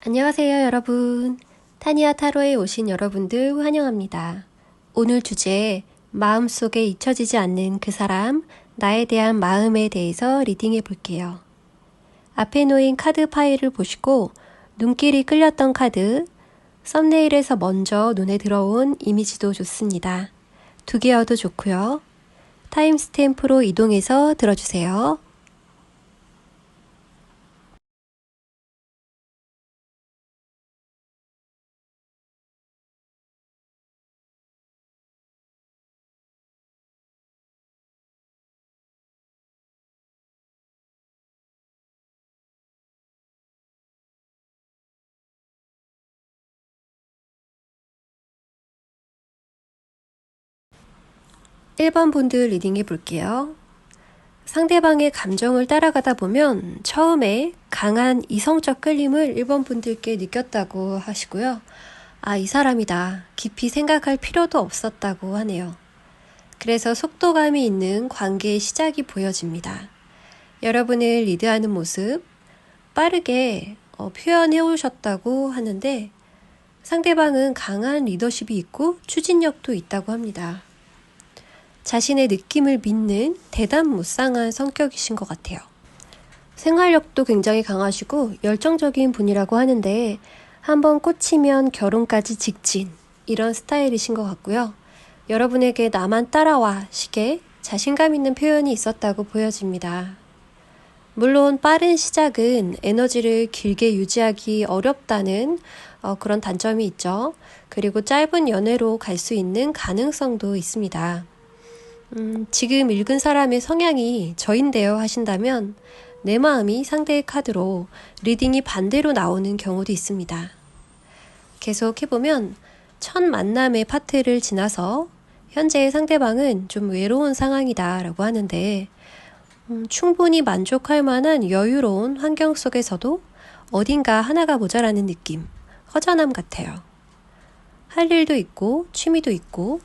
안녕하세요, 여러분. 타니아 타로에 오신 여러분들 환영합니다. 오늘 주제, 마음속에 잊혀지지 않는 그 사람, 나에 대한 마음에 대해서 리딩해 볼게요. 앞에 놓인 카드 파일을 보시고 눈길이 끌렸던 카드, 썸네일에서 먼저 눈에 들어온 이미지도 좋습니다. 두 개여도 좋고요. 타임스탬프로 이동해서 들어주세요. 1번 분들 리딩해 볼게요. 상대방의 감정을 따라가다 보면 처음에 강한 이성적 끌림을 1번 분들께 느꼈다고 하시고요. 아, 이 사람이다. 깊이 생각할 필요도 없었다고 하네요. 그래서 속도감이 있는 관계의 시작이 보여집니다. 여러분을 리드하는 모습 빠르게 표현해 오셨다고 하는데 상대방은 강한 리더십이 있고 추진력도 있다고 합니다. 자신의 느낌을 믿는 대담무쌍한 성격이신 것 같아요. 생활력도 굉장히 강하시고 열정적인 분이라고 하는데 한번 꽂히면 결혼까지 직진 이런 스타일이신 것 같고요. 여러분에게 나만 따라와 식의 자신감 있는 표현이 있었다고 보여집니다. 물론 빠른 시작은 에너지를 길게 유지하기 어렵다는 그런 단점이 있죠. 그리고 짧은 연애로 갈 수 있는 가능성도 있습니다. 지금 읽은 사람의 성향이 저인데요 하신다면 내 마음이 상대의 카드로 리딩이 반대로 나오는 경우도 있습니다. 계속 해보면 첫 만남의 파트를 지나서 현재의 상대방은 좀 외로운 상황이다 라고 하는데 충분히 만족할 만한 여유로운 환경 속에서도 어딘가 하나가 모자라는 느낌, 허전함 같아요. 할 일도 있고 취미도 있고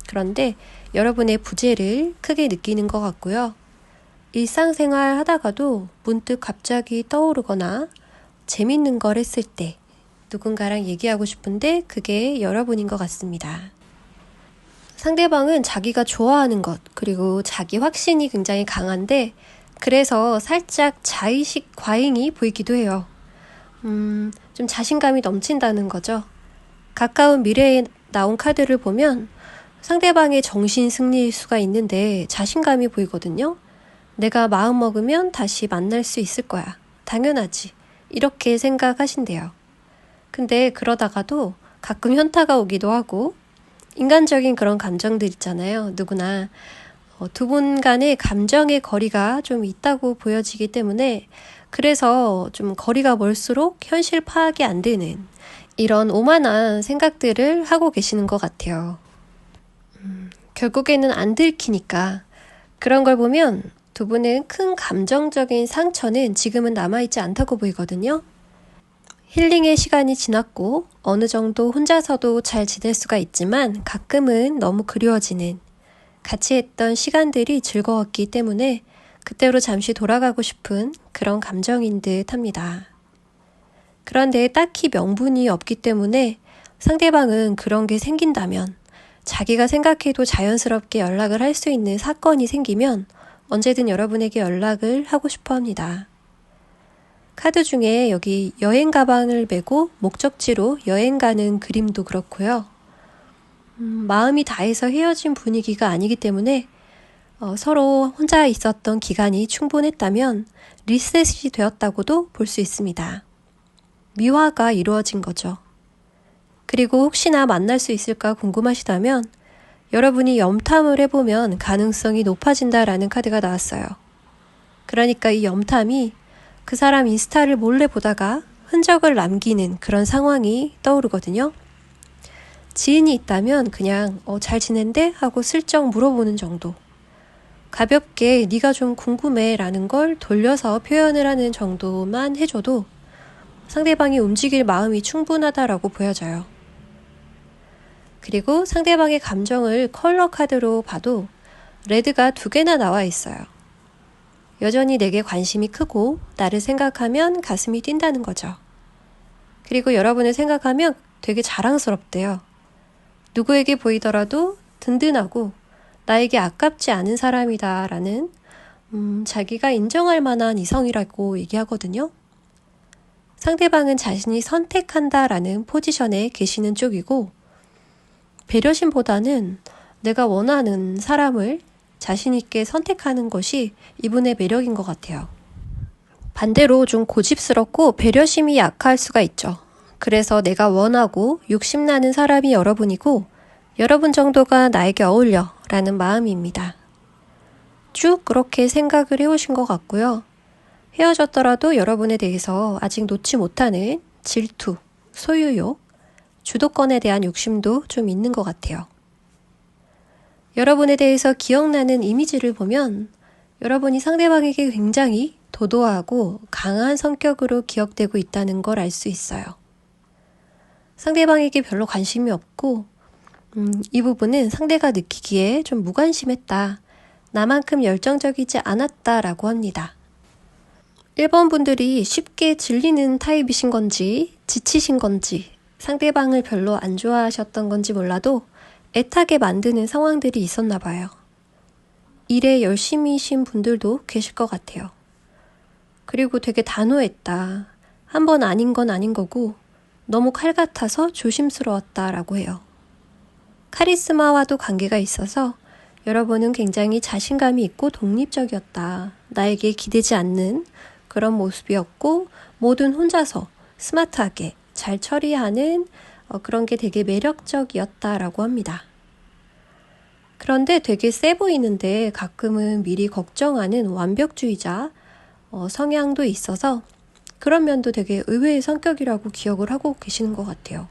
그런데 여러분의 부재를 크게 느끼는 것 같고요. 일상생활 하다가도 문득 갑자기 떠오르거나 재밌는 걸 했을 때 누군가랑 얘기하고 싶은데 그게 여러분인 것 같습니다. 상대방은 자기가 좋아하는 것 그리고 자기 확신이 굉장히 강한데 그래서 살짝 자의식 과잉이 보이기도 해요. 좀 자신감이 넘친다는 거죠. 가까운 미래에 나온 카드를 보면 상대방의 정신 승리일 수가 있는데 자신감이 보이거든요. 내가 마음 먹으면 다시 만날 수 있을 거야. 당연하지. 이렇게 생각하신대요. 근데 그러다가도 가끔 현타가 오기도 하고 인간적인 그런 감정들 있잖아요. 누구나. 두 분 간의 감정의 거리가 좀 있다고 보여지기 때문에 그래서 좀 거리가 멀수록 현실 파악이 안 되는 이런 오만한 생각들을 하고 계시는 것 같아요. 결국에는 안 들키니까 그런 걸 보면 두 분은 큰 감정적인 상처는 지금은 남아있지 않다고 보이거든요. 힐링의 시간이 지났고 어느 정도 혼자서도 잘 지낼 수가 있지만 가끔은 너무 그리워지는 같이 했던 시간들이 즐거웠기 때문에 그때로 잠시 돌아가고 싶은 그런 감정인 듯 합니다. 그런데 딱히 명분이 없기 때문에 상대방은 그런 게 생긴다면 자기가 생각해도 자연스럽게 연락을 할 수 있는 사건이 생기면 언제든 여러분에게 연락을 하고 싶어 합니다. 카드 중에 여기 여행 가방을 메고 목적지로 여행 가는 그림도 그렇고요. 마음이 다해서 헤어진 분위기가 아니기 때문에 서로 혼자 있었던 기간이 충분했다면 리셋이 되었다고도 볼 수 있습니다. 미화가 이루어진 거죠. 그리고 혹시나 만날 수 있을까 궁금하시다면 여러분이 염탐을 해보면 가능성이 높아진다라는 카드가 나왔어요. 그러니까 이 염탐이 그 사람 인스타를 몰래 보다가 흔적을 남기는 그런 상황이 떠오르거든요. 지인이 있다면 그냥 잘 지낸대? 하고 슬쩍 물어보는 정도. 가볍게 네가 좀 궁금해 라는 걸 돌려서 표현을 하는 정도만 해줘도 상대방이 움직일 마음이 충분하다라고 보여져요. 그리고 상대방의 감정을 컬러 카드로 봐도 레드가 2개나 나와 있어요. 여전히 내게 관심이 크고 나를 생각하면 가슴이 뛴다는 거죠. 그리고 여러분을 생각하면 되게 자랑스럽대요. 누구에게 보이더라도 든든하고 나에게 아깝지 않은 사람이다 라는 자기가 인정할 만한 이성이라고 얘기하거든요. 상대방은 자신이 선택한다 라는 포지션에 계시는 쪽이고, 배려심보다는 내가 원하는 사람을 자신있게 선택하는 것이 이분의 매력인 것 같아요. 반대로 좀 고집스럽고 배려심이 약할 수가 있죠. 그래서 내가 원하고 욕심나는 사람이 여러분이고, 여러분 정도가 나에게 어울려 라는 마음입니다. 쭉 그렇게 생각을 해오신 것 같고요. 헤어졌더라도 여러분에 대해서 아직 놓지 못하는 질투, 소유욕, 주도권에 대한 욕심도 좀 있는 것 같아요. 여러분에 대해서 기억나는 이미지를 보면 여러분이 상대방에게 굉장히 도도하고 강한 성격으로 기억되고 있다는 걸 알 수 있어요. 상대방에게 별로 관심이 없고 이 부분은 상대가 느끼기에 좀 무관심했다, 나만큼 열정적이지 않았다라고 합니다. 1번 분들이 쉽게 질리는 타입이신 건지 지치신 건지 상대방을 별로 안 좋아하셨던 건지 몰라도 애타게 만드는 상황들이 있었나 봐요. 일에 열심히신 분들도 계실 것 같아요. 그리고 되게 단호했다, 한 번 아닌 건 아닌 거고 너무 칼 같아서 조심스러웠다라고 해요. 카리스마와도 관계가 있어서 여러분은 굉장히 자신감이 있고 독립적이었다, 나에게 기대지 않는 그런 모습이었고 뭐든 혼자서 스마트하게 잘 처리하는 그런 게 되게 매력적이었다라고 합니다. 그런데 되게 세 보이는데 가끔은 미리 걱정하는 완벽주의자 성향도 있어서 그런 면도 되게 의외의 성격이라고 기억을 하고 계시는 것 같아요.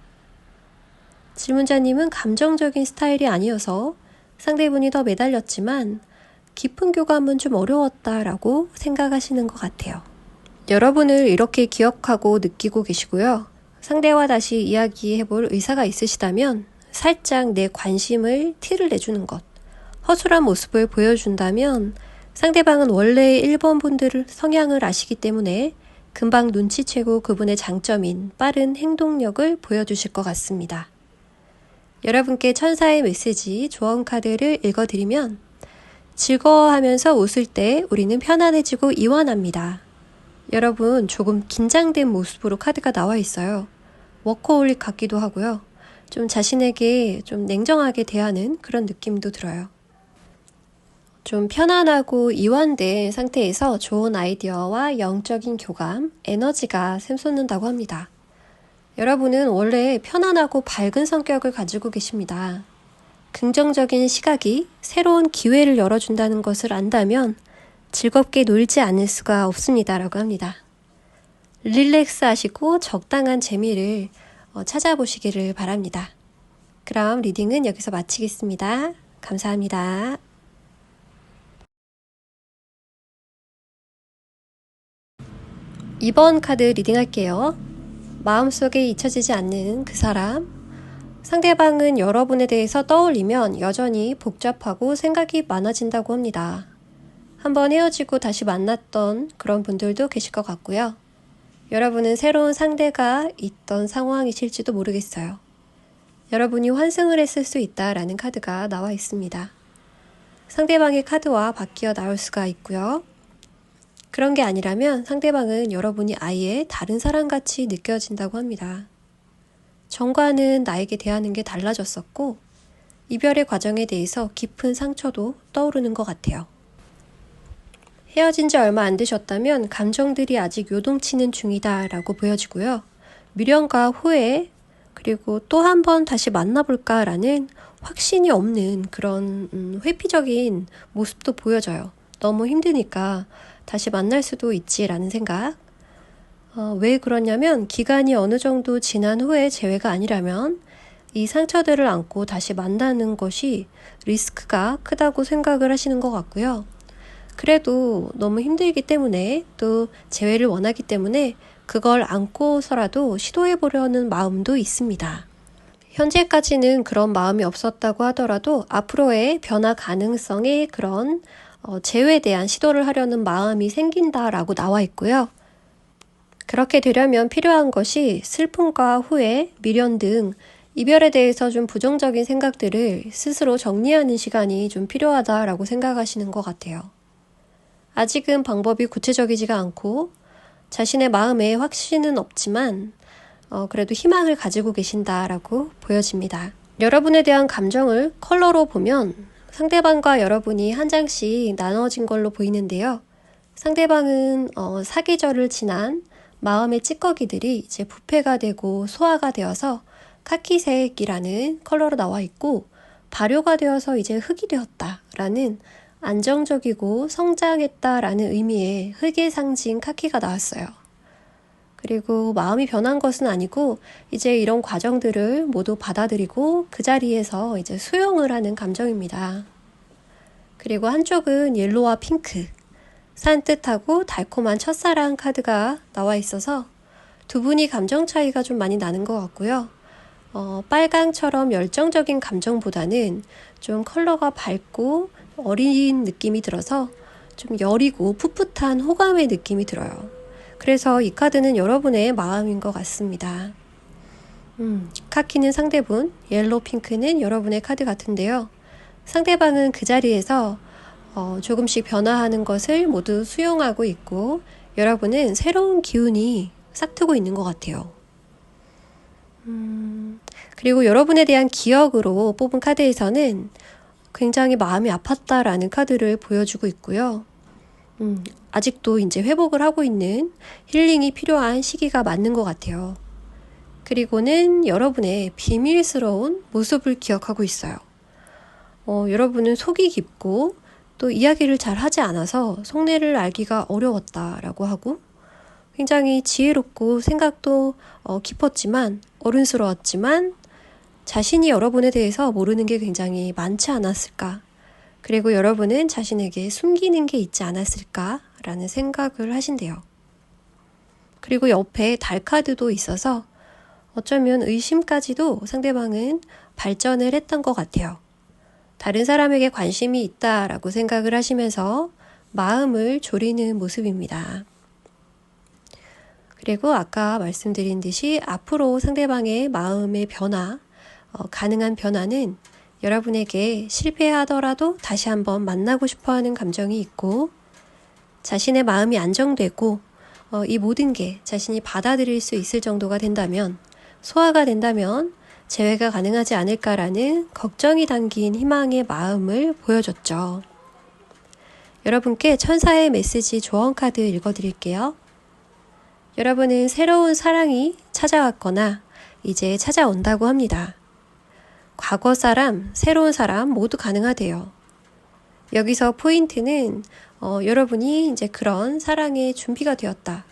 질문자님은 감정적인 스타일이 아니어서 상대분이 더 매달렸지만 깊은 교감은 좀 어려웠다라고 생각하시는 것 같아요. 여러분을 이렇게 기억하고 느끼고 계시고요. 상대와 다시 이야기해볼 의사가 있으시다면 살짝 내 관심을 티를 내주는 것, 허술한 모습을 보여준다면 상대방은 원래 1번 분들 성향을 아시기 때문에 금방 눈치채고 그분의 장점인 빠른 행동력을 보여주실 것 같습니다. 여러분께 천사의 메시지 조언 카드를 읽어드리면, 즐거워하면서 웃을 때 우리는 편안해지고 이완합니다. 여러분 조금 긴장된 모습으로 카드가 나와 있어요. 워커홀릭 같기도 하고요. 좀 자신에게 좀 냉정하게 대하는 그런 느낌도 들어요. 좀 편안하고 이완된 상태에서 좋은 아이디어와 영적인 교감, 에너지가 샘솟는다고 합니다. 여러분은 원래 편안하고 밝은 성격을 가지고 계십니다. 긍정적인 시각이 새로운 기회를 열어준다는 것을 안다면 즐겁게 놀지 않을 수가 없습니다라고 합니다. 릴렉스 하시고 적당한 재미를 찾아보시기를 바랍니다. 그럼 리딩은 여기서 마치겠습니다. 감사합니다. 이번 카드 리딩할게요. 마음속에 잊혀지지 않는 그 사람. 상대방은 여러분에 대해서 떠올리면 여전히 복잡하고 생각이 많아진다고 합니다. 한번 헤어지고 다시 만났던 그런 분들도 계실 것 같고요. 여러분은 새로운 상대가 있던 상황이실지도 모르겠어요. 여러분이 환승을 했을 수 있다라는 카드가 나와 있습니다. 상대방의 카드와 바뀌어 나올 수가 있고요. 그런 게 아니라면 상대방은 여러분이 아예 다른 사람같이 느껴진다고 합니다. 전과는 나에게 대하는 게 달라졌었고 이별의 과정에 대해서 깊은 상처도 떠오르는 것 같아요. 헤어진 지 얼마 안 되셨다면 감정들이 아직 요동치는 중이다라고 보여지고요. 미련과 후회, 그리고 또 한 번 다시 만나볼까라는 확신이 없는 그런 회피적인 모습도 보여져요. 너무 힘드니까 다시 만날 수도 있지라는 생각. 왜 그러냐면 기간이 어느 정도 지난 후에 재회가 아니라면 이 상처들을 안고 다시 만나는 것이 리스크가 크다고 생각을 하시는 것 같고요. 그래도 너무 힘들기 때문에 또 재회를 원하기 때문에 그걸 안고서라도 시도해보려는 마음도 있습니다. 현재까지는 그런 마음이 없었다고 하더라도 앞으로의 변화 가능성에 그런 재회에 대한 시도를 하려는 마음이 생긴다라고 나와 있고요. 그렇게 되려면 필요한 것이 슬픔과 후회, 미련 등 이별에 대해서 좀 부정적인 생각들을 스스로 정리하는 시간이 좀 필요하다라고 생각하시는 것 같아요. 아직은 방법이 구체적이지가 않고 자신의 마음에 확신은 없지만 그래도 희망을 가지고 계신다라고 보여집니다. 여러분에 대한 감정을 컬러로 보면 상대방과 여러분이 한 장씩 나눠진 걸로 보이는데요. 상대방은 사계절을 지난 마음의 찌꺼기들이 이제 부패가 되고 소화가 되어서 카키색이라는 컬러로 나와 있고, 발효가 되어서 이제 흙이 되었다라는 안정적이고 성장했다라는 의미의 흙의 상징 카키가 나왔어요. 그리고 마음이 변한 것은 아니고 이제 이런 과정들을 모두 받아들이고 그 자리에서 이제 수용을 하는 감정입니다. 그리고 한쪽은 옐로우와 핑크, 산뜻하고 달콤한 첫사랑 카드가 나와 있어서 두 분이 감정 차이가 좀 많이 나는 것 같고요. 빨강처럼 열정적인 감정보다는 좀 컬러가 밝고 어린 느낌이 들어서 좀 여리고 풋풋한 호감의 느낌이 들어요. 그래서 이 카드는 여러분의 마음인 것 같습니다. 카키는 상대분, 옐로우 핑크는 여러분의 카드 같은데요. 상대방은 그 자리에서 조금씩 변화하는 것을 모두 수용하고 있고, 여러분은 새로운 기운이 싹트고 있는 것 같아요. 그리고 여러분에 대한 기억으로 뽑은 카드에서는 굉장히 마음이 아팠다라는 카드를 보여주고 있고요. 아직도 이제 회복을 하고 있는 힐링이 필요한 시기가 맞는 것 같아요. 그리고는 여러분의 비밀스러운 모습을 기억하고 있어요. 여러분은 속이 깊고 또 이야기를 잘 하지 않아서 속내를 알기가 어려웠다라고 하고, 굉장히 지혜롭고 생각도 깊었지만 어른스러웠지만 자신이 여러분에 대해서 모르는 게 굉장히 많지 않았을까, 그리고 여러분은 자신에게 숨기는 게 있지 않았을까라는 생각을 하신대요. 그리고 옆에 달 카드도 있어서 어쩌면 의심까지도 상대방은 발전을 했던 것 같아요. 다른 사람에게 관심이 있다라고 생각을 하시면서 마음을 졸이는 모습입니다. 그리고 아까 말씀드린 듯이 앞으로 상대방의 마음의 변화, 가능한 변화는 여러분에게 실패하더라도 다시 한번 만나고 싶어하는 감정이 있고, 자신의 마음이 안정되고 이 모든 게 자신이 받아들일 수 있을 정도가 된다면, 소화가 된다면 재회가 가능하지 않을까라는 걱정이 담긴 희망의 마음을 보여줬죠. 여러분께 천사의 메시지 조언 카드 읽어드릴게요. 여러분은 새로운 사랑이 찾아왔거나 이제 찾아온다고 합니다. 과거 사람, 새로운 사람 모두 가능하대요. 여기서 포인트는 여러분이 이제 그런 사랑의 준비가 되었다,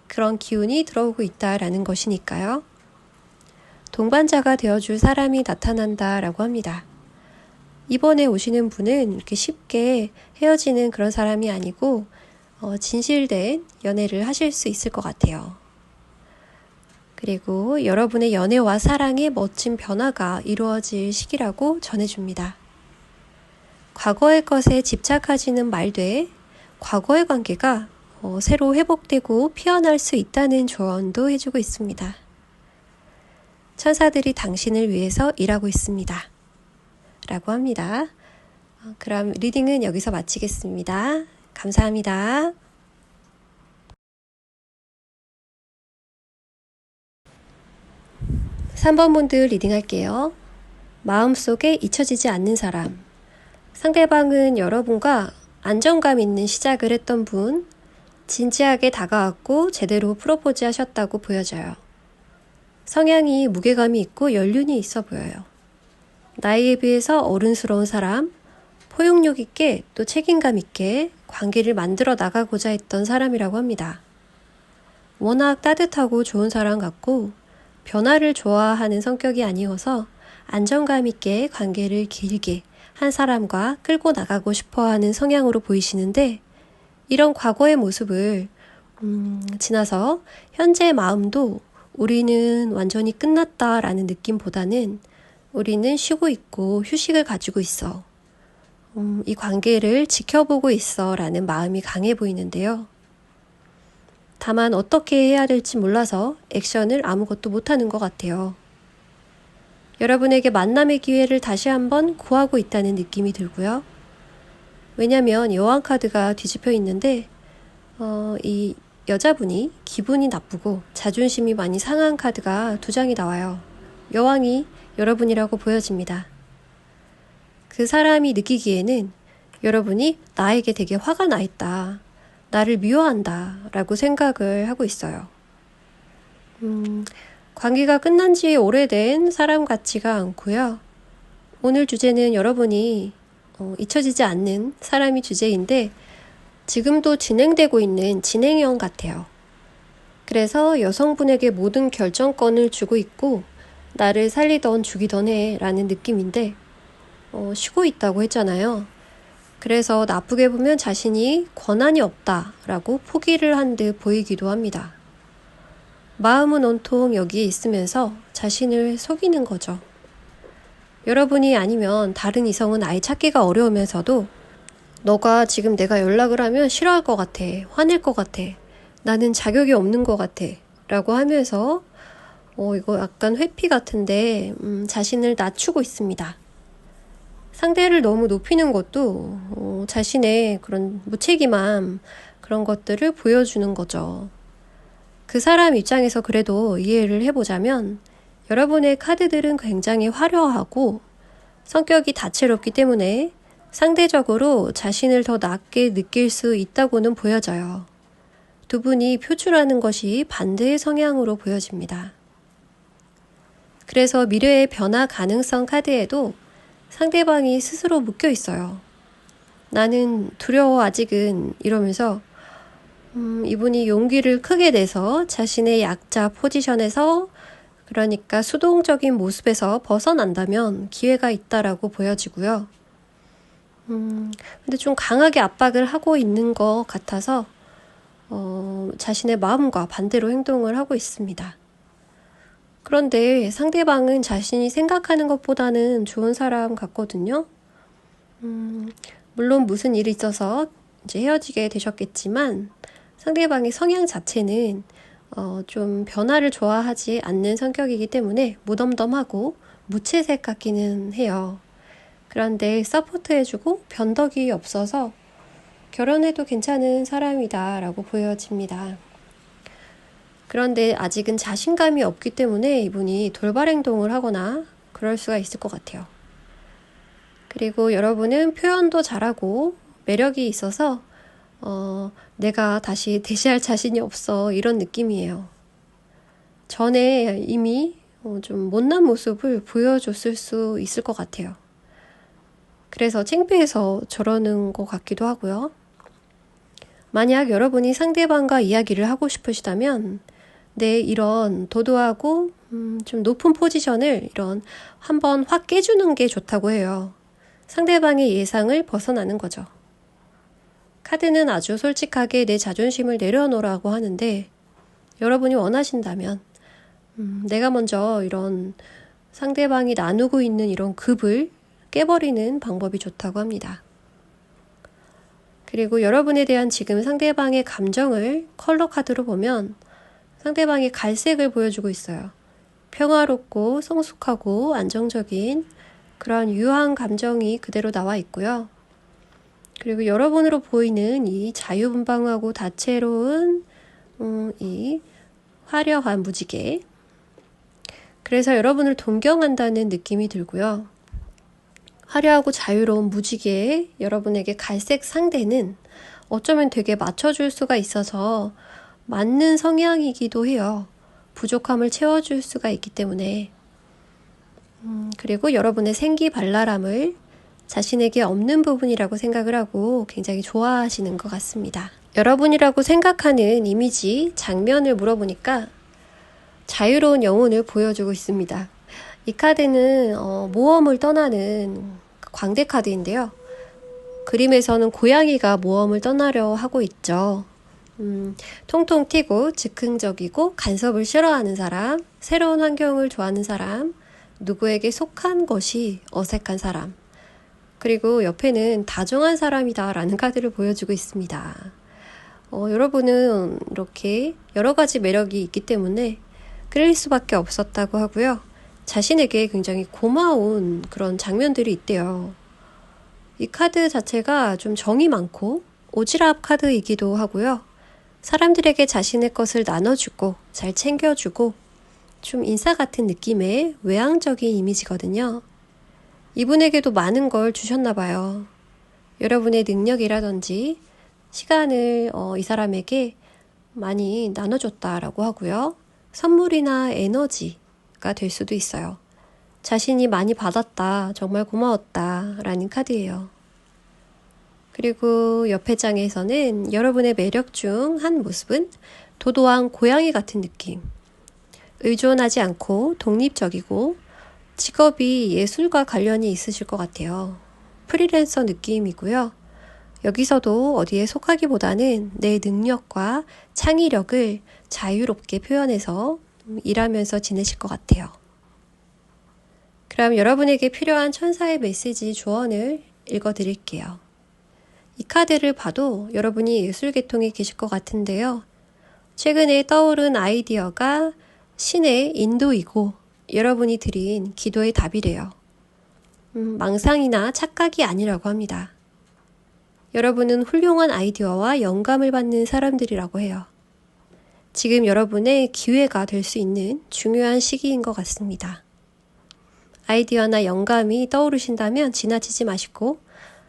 그런 기운이 들어오고 있다라는 것이니까요. 동반자가 되어줄 사람이 나타난다라고 합니다. 이번에 오시는 분은 이렇게 쉽게 헤어지는 그런 사람이 아니고 진실된 연애를 하실 수 있을 것 같아요. 그리고 여러분의 연애와 사랑의 멋진 변화가 이루어질 시기라고 전해줍니다. 과거의 것에 집착하지는 말되 과거의 관계가 새로 회복되고 피어날 수 있다는 조언도 해주고 있습니다. 천사들이 당신을 위해서 일하고 있습니다. 라고 합니다. 그럼 리딩은 여기서 마치겠습니다. 감사합니다. 3번 분들 리딩할게요. 마음속에 잊혀지지 않는 사람. 상대방은 여러분과 안정감 있는 시작을 했던 분, 진지하게 다가왔고 제대로 프로포즈 하셨다고 보여져요. 성향이 무게감이 있고 연륜이 있어 보여요. 나이에 비해서 어른스러운 사람, 포용력 있게 또 책임감 있게 관계를 만들어 나가고자 했던 사람이라고 합니다. 워낙 따뜻하고 좋은 사람 같고 변화를 좋아하는 성격이 아니어서 안정감 있게 관계를 길게 한 사람과 끌고 나가고 싶어하는 성향으로 보이시는데, 이런 과거의 모습을 지나서 현재의 마음도 우리는 완전히 끝났다라는 느낌보다는 우리는 쉬고 있고 휴식을 가지고 있어. 이 관계를 지켜보고 있어 라는 마음이 강해 보이는데요. 다만 어떻게 해야 될지 몰라서 액션을 아무것도 못하는 것 같아요. 여러분에게 만남의 기회를 다시 한번 구하고 있다는 느낌이 들고요. 왜냐면 여왕 카드가 뒤집혀 있는데 이 여자분이 기분이 나쁘고 자존심이 많이 상한 카드가 2장이 나와요. 여왕이 여러분이라고 보여집니다. 그 사람이 느끼기에는 여러분이 나에게 되게 화가 나 있다. 나를 미워한다. 라고 생각을 하고 있어요. 관계가 끝난 지 오래된 사람 같지가 않고요. 오늘 주제는 여러분이 잊혀지지 않는 사람이 주제인데 지금도 진행되고 있는 진행형 같아요. 그래서 여성분에게 모든 결정권을 주고 있고 나를 살리던 죽이던 해 라는 느낌인데 쉬고 있다고 했잖아요. 그래서 나쁘게 보면 자신이 권한이 없다라고 포기를 한 듯 보이기도 합니다. 마음은 온통 여기에 있으면서 자신을 속이는 거죠. 여러분이 아니면 다른 이성은 아예 찾기가 어려우면서도 너가 지금 내가 연락을 하면 싫어할 것 같아. 화낼 것 같아. 나는 자격이 없는 것 같아. 라고 하면서 이거 약간 회피 같은데 자신을 낮추고 있습니다. 상대를 너무 높이는 것도 자신의 그런 무책임함 그런 것들을 보여주는 거죠. 그 사람 입장에서 그래도 이해를 해보자면 여러분의 카드들은 굉장히 화려하고 성격이 다채롭기 때문에 상대적으로 자신을 더 낮게 느낄 수 있다고는 보여져요. 두 분이 표출하는 것이 반대의 성향으로 보여집니다. 그래서 미래의 변화 가능성 카드에도 상대방이 스스로 묶여 있어요. 나는 두려워 아직은 이러면서 이분이 용기를 크게 내서 자신의 약자 포지션에서 그러니까 수동적인 모습에서 벗어난다면 기회가 있다라고 보여지고요. 근데 좀 강하게 압박을 하고 있는 것 같아서 자신의 마음과 반대로 행동을 하고 있습니다. 그런데 상대방은 자신이 생각하는 것보다는 좋은 사람 같거든요. 물론 무슨 일이 있어서 이제 헤어지게 되셨겠지만 상대방의 성향 자체는 좀 변화를 좋아하지 않는 성격이기 때문에 무덤덤하고 무채색 같기는 해요. 그런데 서포트해주고 변덕이 없어서 결혼해도 괜찮은 사람이다 라고 보여집니다. 그런데 아직은 자신감이 없기 때문에 이분이 돌발 행동을 하거나 그럴 수가 있을 것 같아요. 그리고 여러분은 표현도 잘하고 매력이 있어서 내가 다시 대시할 자신이 없어 이런 느낌이에요. 전에 이미 좀 못난 모습을 보여줬을 수 있을 것 같아요. 그래서 창피해서 저러는 것 같기도 하고요. 만약 여러분이 상대방과 이야기를 하고 싶으시다면 이런 도도하고 좀 높은 포지션을 한번 확 깨주는 게 좋다고 해요. 상대방의 예상을 벗어나는 거죠. 카드는 아주 솔직하게 내 자존심을 내려놓으라고 하는데 여러분이 원하신다면 내가 먼저 이런 상대방이 나누고 있는 이런 급을 깨버리는 방법이 좋다고 합니다. 그리고 여러분에 대한 지금 상대방의 감정을 컬러 카드로 보면 상대방이 갈색을 보여주고 있어요. 평화롭고 성숙하고 안정적인 그런 유한 감정이 그대로 나와 있고요. 그리고 여러분으로 보이는 이 자유분방하고 다채로운 이 화려한 무지개. 그래서 여러분을 존경한다는 느낌이 들고요. 화려하고 자유로운 무지개의 여러분에게 갈색 상대는 어쩌면 되게 맞춰줄 수가 있어서 맞는 성향이기도 해요. 부족함을 채워줄 수가 있기 때문에. 그리고 여러분의 생기발랄함을 자신에게 없는 부분이라고 생각을 하고 굉장히 좋아하시는 것 같습니다. 여러분이라고 생각하는 이미지, 장면을 물어보니까 자유로운 영혼을 보여주고 있습니다. 이 카드는 모험을 떠나는 광대 카드인데요. 그림에서는 고양이가 모험을 떠나려 하고 있죠. 통통 튀고 즉흥적이고 간섭을 싫어하는 사람, 새로운 환경을 좋아하는 사람, 누구에게 속한 것이 어색한 사람, 그리고 옆에는 다정한 사람이다 라는 카드를 보여주고 있습니다. 여러분은 이렇게 여러 가지 매력이 있기 때문에 끌릴 수밖에 없었다고 하고요. 자신에게 굉장히 고마운 그런 장면들이 있대요. 이 카드 자체가 좀 정이 많고 오지랖 카드이기도 하고요. 사람들에게 자신의 것을 나눠주고 잘 챙겨주고 좀 인싸 같은 느낌의 외향적인 이미지거든요. 이분에게도 많은 걸 주셨나 봐요. 여러분의 능력이라든지 시간을 이 사람에게 많이 나눠줬다라고 하고요. 선물이나 에너지가 될 수도 있어요. 자신이 많이 받았다, 정말 고마웠다 라는 카드예요. 그리고 옆에 장에서는 여러분의 매력 중 한 모습은 도도한 고양이 같은 느낌. 의존하지 않고 독립적이고 직업이 예술과 관련이 있으실 것 같아요. 프리랜서 느낌이고요. 여기서도 어디에 속하기보다는 내 능력과 창의력을 자유롭게 표현해서 일하면서 지내실 것 같아요. 그럼 여러분에게 필요한 천사의 메시지 조언을 읽어드릴게요. 이 카드를 봐도 여러분이 예술계통에 계실 것 같은데요. 최근에 떠오른 아이디어가 신의 인도이고 여러분이 드린 기도의 답이래요. 망상이나 착각이 아니라고 합니다. 여러분은 훌륭한 아이디어와 영감을 받는 사람들이라고 해요. 지금 여러분의 기회가 될 수 있는 중요한 시기인 것 같습니다. 아이디어나 영감이 떠오르신다면 지나치지 마시고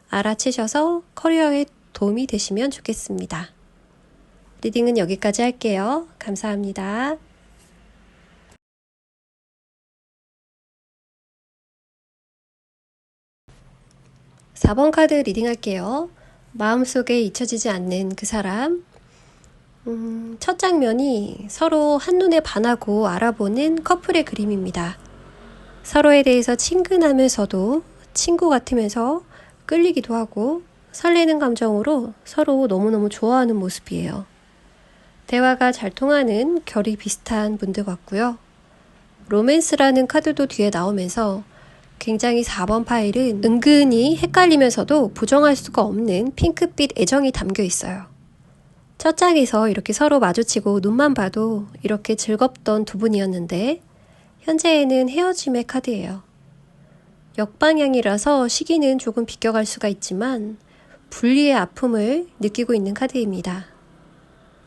알아채셔서 커리어에 도움이 되시면 좋겠습니다. 리딩은 여기까지 할게요. 감사합니다. 4번 카드 리딩 할게요. 마음속에 잊혀지지 않는 그 사람. 첫 장면이 서로 한눈에 반하고 알아보는 커플의 그림입니다. 서로에 대해서 친근하면서도 친구 같으면서 끌리기도 하고 설레는 감정으로 서로 너무너무 좋아하는 모습이에요. 대화가 잘 통하는 결이 비슷한 분들 같고요. 로맨스라는 카드도 뒤에 나오면서 굉장히 4번 파일은 은근히 헷갈리면서도 부정할 수가 없는 핑크빛 애정이 담겨 있어요. 첫 장에서 이렇게 서로 마주치고 눈만 봐도 이렇게 즐겁던 두 분이었는데 현재에는 헤어짐의 카드예요. 역방향이라서 시기는 조금 비껴갈 수가 있지만 분리의 아픔을 느끼고 있는 카드입니다.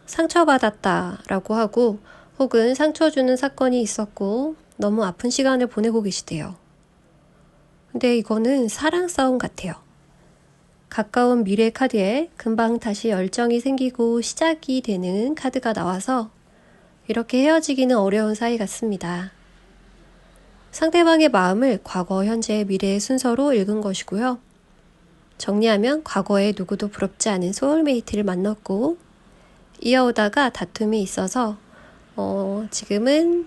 상처받았다 라고 하고 혹은 상처 주는 사건이 있었고 너무 아픈 시간을 보내고 계시대요. 근데 이거는 사랑 싸움 같아요. 가까운 미래 카드에 금방 다시 열정이 생기고 시작이 되는 카드가 나와서 이렇게 헤어지기는 어려운 사이 같습니다. 상대방의 마음을 과거, 현재, 미래의 순서로 읽은 것이고요. 정리하면 과거에 누구도 부럽지 않은 소울메이트를 만났고 이어오다가 다툼이 있어서 지금은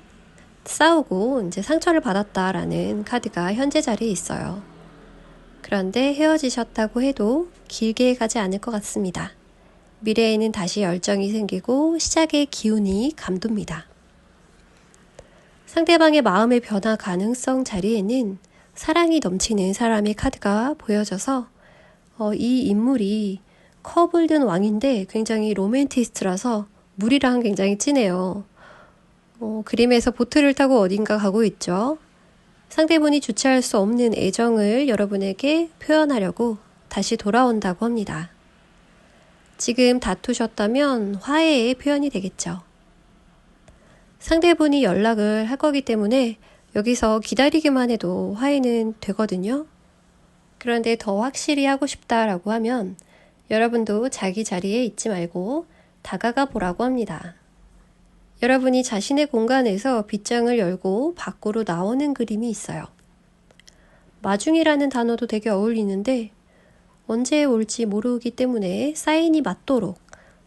싸우고 이제 상처를 받았다라는 카드가 현재 자리에 있어요. 그런데 헤어지셨다고 해도 길게 가지 않을 것 같습니다. 미래에는 다시 열정이 생기고 시작의 기운이 감돕니다. 상대방의 마음의 변화 가능성 자리에는 사랑이 넘치는 사람의 카드가 보여져서 이 인물이 커블든 왕인데 굉장히 로맨티스트라서 물이랑 굉장히 진해요. 그림에서 보트를 타고 어딘가 가고 있죠. 상대분이 주체할 수 없는 애정을 여러분에게 표현하려고 다시 돌아온다고 합니다. 지금 다투셨다면 화해의 표현이 되겠죠. 상대분이 연락을 할 거기 때문에 여기서 기다리기만 해도 화해는 되거든요. 그런데 더 확실히 하고 싶다라고 하면 여러분도 자기 자리에 있지 말고 다가가 보라고 합니다. 여러분이 자신의 공간에서 빗장을 열고 밖으로 나오는 그림이 있어요. 마중이라는 단어도 되게 어울리는데 언제 올지 모르기 때문에 사인이 맞도록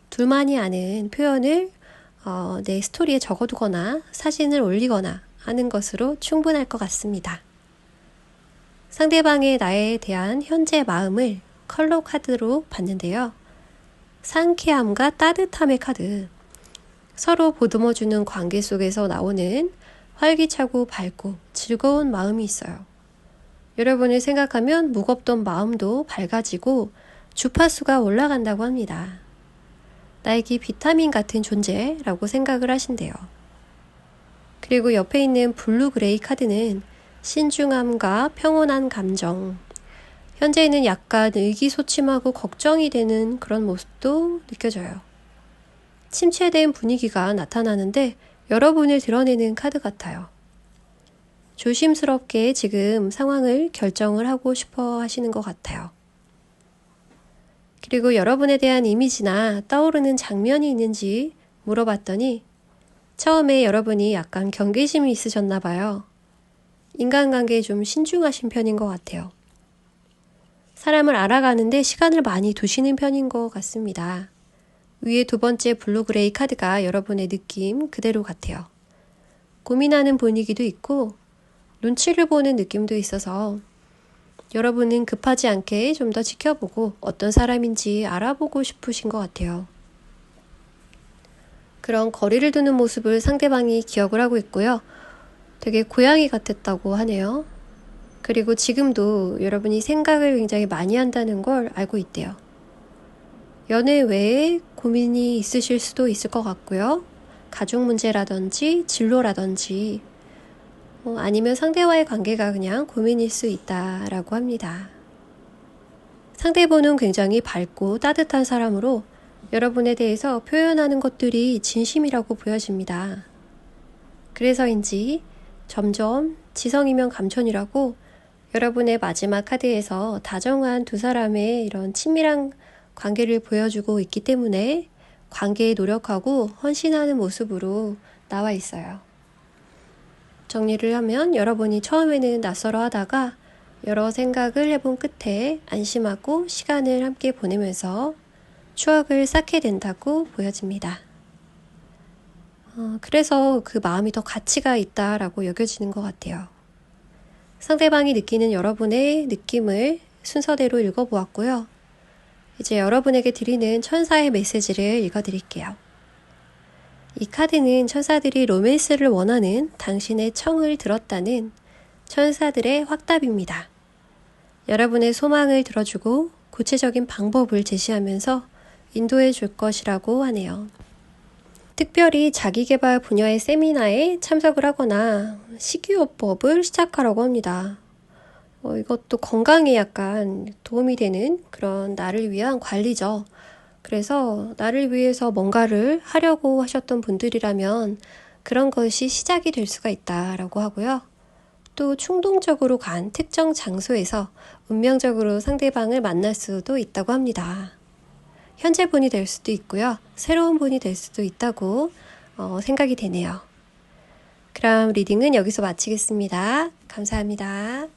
둘만이 아는 표현을 내 스토리에 적어두거나 사진을 올리거나 하는 것으로 충분할 것 같습니다. 상대방의 나에 대한 현재 마음을 컬러 카드로 봤는데요. 상쾌함과 따뜻함의 카드. 서로 보듬어주는 관계 속에서 나오는 활기차고 밝고 즐거운 마음이 있어요. 여러분을 생각하면 무겁던 마음도 밝아지고 주파수가 올라간다고 합니다. 나에게 비타민 같은 존재라고 생각을 하신대요. 그리고 옆에 있는 블루 그레이 카드는 신중함과 평온한 감정, 현재에는 약간 의기소침하고 걱정이 되는 그런 모습도 느껴져요. 침체된 분위기가 나타나는데 여러분을 드러내는 카드 같아요. 조심스럽게 지금 상황을 결정을 하고 싶어 하시는 것 같아요. 그리고 여러분에 대한 이미지나 떠오르는 장면이 있는지 물어봤더니 처음에 여러분이 약간 경계심이 있으셨나 봐요. 인간관계에 좀 신중하신 편인 것 같아요. 사람을 알아가는데 시간을 많이 두시는 편인 것 같습니다. 위에 두 번째 블루 그레이 카드가 여러분의 느낌 그대로 같아요. 고민하는 분위기도 있고 눈치를 보는 느낌도 있어서 여러분은 급하지 않게 좀 더 지켜보고 어떤 사람인지 알아보고 싶으신 것 같아요. 그런 거리를 두는 모습을 상대방이 기억을 하고 있고요. 되게 고양이 같았다고 하네요. 그리고 지금도 여러분이 생각을 굉장히 많이 한다는 걸 알고 있대요. 연애 외에 고민이 있으실 수도 있을 것 같고요. 가족 문제라든지 진로라든지 아니면 상대와의 관계가 그냥 고민일 수 있다라고 합니다. 상대분은 굉장히 밝고 따뜻한 사람으로 여러분에 대해서 표현하는 것들이 진심이라고 보여집니다. 그래서인지 점점 지성이면 감천이라고 여러분의 마지막 카드에서 다정한 두 사람의 이런 친밀한 관계를 보여주고 있기 때문에 관계에 노력하고 헌신하는 모습으로 나와 있어요. 정리를 하면 여러분이 처음에는 낯설어 하다가 여러 생각을 해본 끝에 안심하고 시간을 함께 보내면서 추억을 쌓게 된다고 보여집니다. 그래서 그 마음이 더 가치가 있다라고 여겨지는 것 같아요. 상대방이 느끼는 여러분의 느낌을 순서대로 읽어보았고요. 이제 여러분에게 드리는 천사의 메시지를 읽어드릴게요. 이 카드는 천사들이 로맨스를 원하는 당신의 청을 들었다는 천사들의 확답입니다. 여러분의 소망을 들어주고 구체적인 방법을 제시하면서 인도해 줄 것이라고 하네요. 특별히 자기계발 분야의 세미나에 참석을 하거나 식이요법을 시작하라고 합니다. 이것도 건강에 약간 도움이 되는 그런 나를 위한 관리죠. 그래서 나를 위해서 뭔가를 하려고 하셨던 분들이라면 그런 것이 시작이 될 수가 있다라고 하고요. 또 충동적으로 간 특정 장소에서 운명적으로 상대방을 만날 수도 있다고 합니다. 현재 분이 될 수도 있고요. 새로운 분이 될 수도 있다고 생각이 되네요. 그럼 리딩은 여기서 마치겠습니다. 감사합니다.